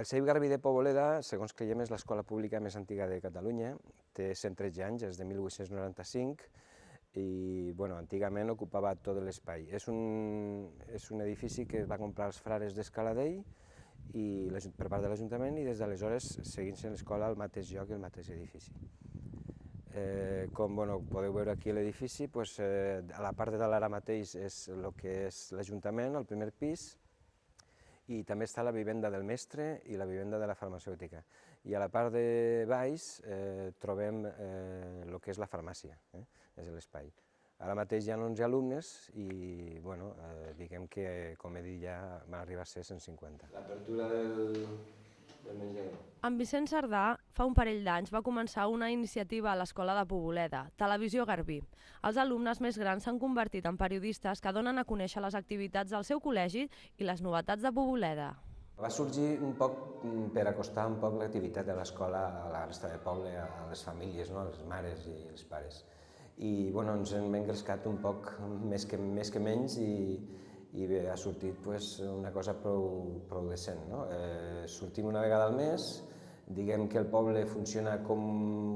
El CEIP Garbí de Poboleda, segons creiem, és l'escola pública més antiga de Catalunya, té 113 anys, és de 1895, i antigament ocupava tot l'espai. És un edifici que va comprar els frares d'Escaladei per part de l'Ajuntament i des d'aleshores seguint sent l'escola al mateix lloc i al mateix edifici. Com podeu veure aquí l'edifici, a la part de dalt ara mateix és el que és l'Ajuntament, el primer pis, i també està la vivenda del mestre i la vivenda de la farmacèutica. I a la part de baix trobem el que és la farmàcia, és l'espai. Ara mateix hi ha 11 alumnes i diguem que, com he dit, ja van arribar a ser 150. L'apertura del menjador. En Vicent Cerdà, fa un parell d'anys, va començar una iniciativa a l'Escola de Poboleda, Televisió Garbí. Els alumnes més grans s'han convertit en periodistes que donen a conèixer les activitats del seu col·legi i les novetats de Poboleda. Va sorgir un poc per acostar un poc l'activitat de l'escola a la resta del poble, a les famílies, a les mares i els pares. I ens hem engrescat un poc més que menys i bé, ha sortit una cosa prou decent. Sortim una vegada al mes, diguem que el poble funciona com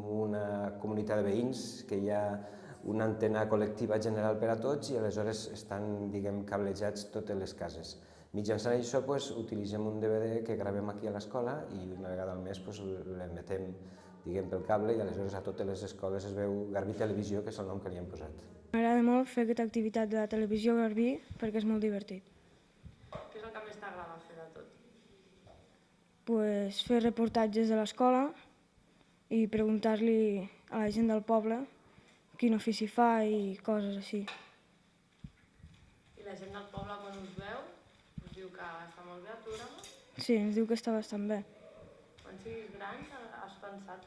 una comunitat de veïns, que hi ha una antena col·lectiva general per a tots i aleshores estan, cablejats totes les cases. Mitjançant això utilitzem un DVD que gravem aquí a l'escola i una vegada al mes l'emetem pel cable i aleshores a totes les escoles es veu Garbí Televisió, que és el nom que li hem posat. M'agrada molt fer aquesta activitat de Televisió Garbí perquè és molt divertit. Què és el que més t'agrada fer de tot? Fer reportatges de l'escola i preguntar-li a la gent del poble quin ofici fa i coses així. I la gent del poble quan us veu us diu que està molt bé el programa? Sí, ens diu que està bastant bé. Quan siguis gran has plantejat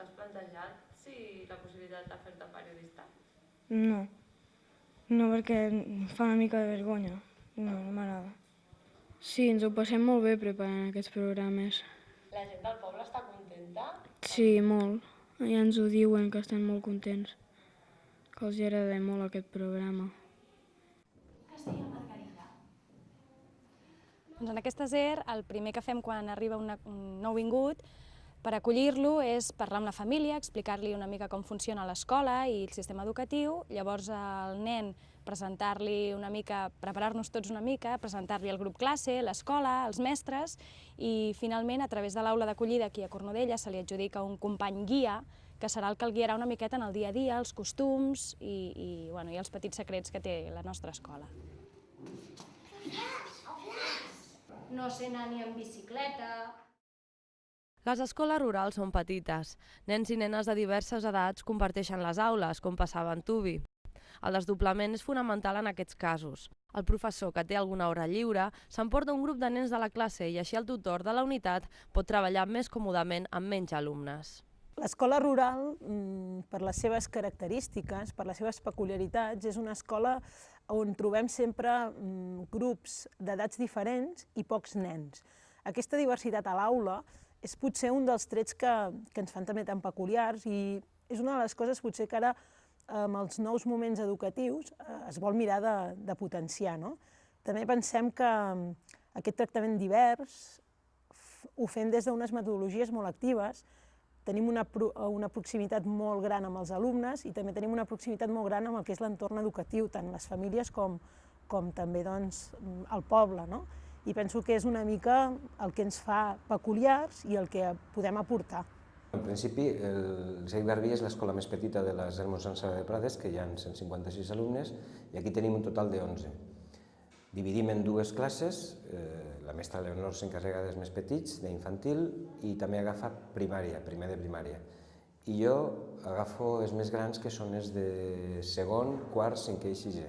la possibilitat de fer-te periodista? No, perquè em fa una mica de vergonya. No m'agrada. Sí, ens ho passem molt bé preparant aquests programes. La gent del poble està contenta? Sí, molt. Ja ens ho diuen, que estan molt contents, que els agrada molt aquest programa. Que es deia Margarida. Doncs en aquesta SER el primer que fem quan arriba un nouvingut per acollir-lo és parlar amb la família, explicar-li una mica com funciona l'escola i el sistema educatiu, llavors al nen presentar-li una mica, preparar-nos tots una mica, presentar-li el grup classe, l'escola, els mestres i finalment a través de l'aula d'acollida aquí a Cornudella se li adjudica un company guia que serà el que el guiarà una miqueta en el dia a dia, els costums i els petits secrets que té la nostra escola. No sé anar ni en bicicleta. Les escoles rurals són petites. Nens i nenes de diverses edats comparteixen les aules, com passava en Tubi. El desdoblament és fonamental en aquests casos. El professor, que té alguna hora lliure, s'emporta un grup de nens de la classe i així el tutor de la unitat pot treballar més còmodament amb menys alumnes. L'escola rural, per les seves característiques, per les seves peculiaritats, és una escola on trobem sempre grups d'edats diferents i pocs nens. Aquesta diversitat a l'aula és potser un dels trets que ens fan també tan peculiars i és una de les coses potser que ara amb els nous moments educatius es vol mirar de potenciar. També pensem que aquest tractament divers ho fem des d'unes metodologies molt actives, tenim una proximitat molt gran amb els alumnes i també tenim una proximitat molt gran amb el que és l'entorn educatiu, tant les famílies com també el poble. I penso que és una mica el que ens fa peculiars i el que podem aportar. En principi, el CEIP Garbí és l'escola més petita de les Hermos Sant Sala de Prades, que hi ha 156 alumnes, i aquí tenim un total de 11. Dividim en dues classes, la mestra Leonor s'encarrega dels més petits, d'infantil, i també agafa primària, primer de primària. I jo agafo els més grans, que són els de segon, quart, cinquè i sisè.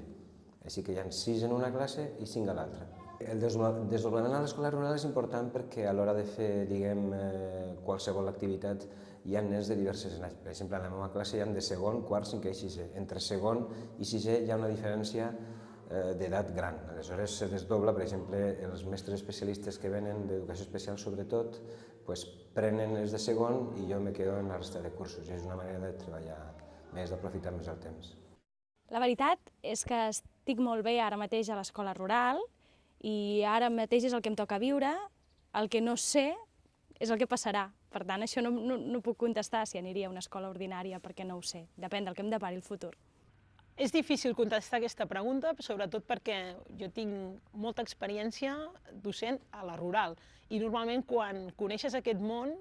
Així que hi ha 6 en una classe i 5 a l'altra. El desdoblament a l'escola rural és important perquè a l'hora de fer, qualsevol activitat hi ha nens de diverses edats. Per exemple, en la meva classe hi ha de segon, quart, cinquè i sisè. Entre segon i sisè hi ha una diferència d'edat gran. Aleshores se desdobla, per exemple, els mestres especialistes que venen d'educació especial sobretot, prenen els de segon i jo me quedo en la resta de cursos. És una manera de treballar més, d'aprofitar més el temps. La veritat és que estic molt bé ara mateix a l'escola rural i ara mateix és el que em toca viure. El que no sé és el que passarà. Per tant, això no puc contestar si aniria a una escola ordinària, perquè no ho sé. Depèn del que em depari el futur. És difícil contestar aquesta pregunta, sobretot perquè jo tinc molta experiència docent a la rural i normalment quan coneixes aquest món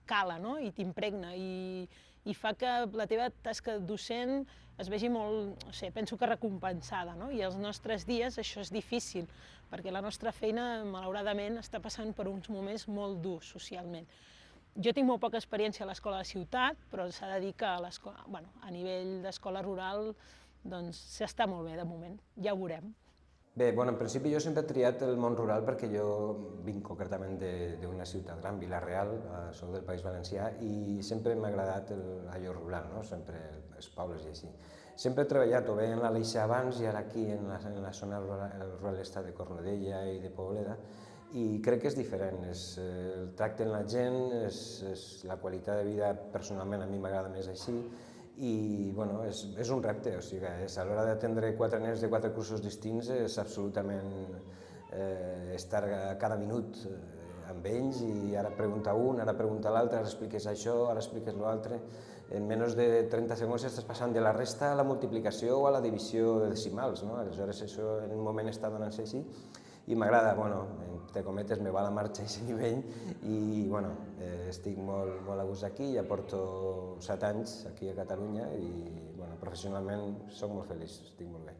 cala, no? I t'impregna i fa que la teva tasca docent es vegi molt, no sé, penso que recompensada, no? I als nostres dies això és difícil, perquè la nostra feina, malauradament, està passant per uns moments molt durs socialment. Jo tinc molt poca experiència a l'escola de ciutat, però s'ha de dir que a nivell d'escola rural s'està molt bé de moment, ja ho veurem. Bé, en principi jo sempre he triat el món rural perquè jo vinc concretament d'una ciutat gran, Vila-real, soc del País Valencià, i sempre m'ha agradat allò rural, sempre els pobles i així. Sempre he treballat o bé en l'Aleixar abans i ara aquí en la zona rural de Cornudella i de Pobleda, i crec que és diferent, el tracte amb la gent, la qualitat de vida personalment a mi m'agrada més així, i és un repte, o sigui, a l'hora d'atendre 4 nens de 4 cursos distints és absolutament estar cada minut amb ells i ara pregunta un, ara pregunta l'altre, ara expliques això, ara expliques l'altre. En menys de 30 segons estàs passant de la resta a la multiplicació o a la divisió de decimals, aleshores això en un moment està donant-se així i m'agrada, entre cometes, me va a la marxa a aquest nivell i estic molt a gust aquí, ja porto 7 anys aquí a Catalunya i professionalment soc molt feliç, estic molt bé.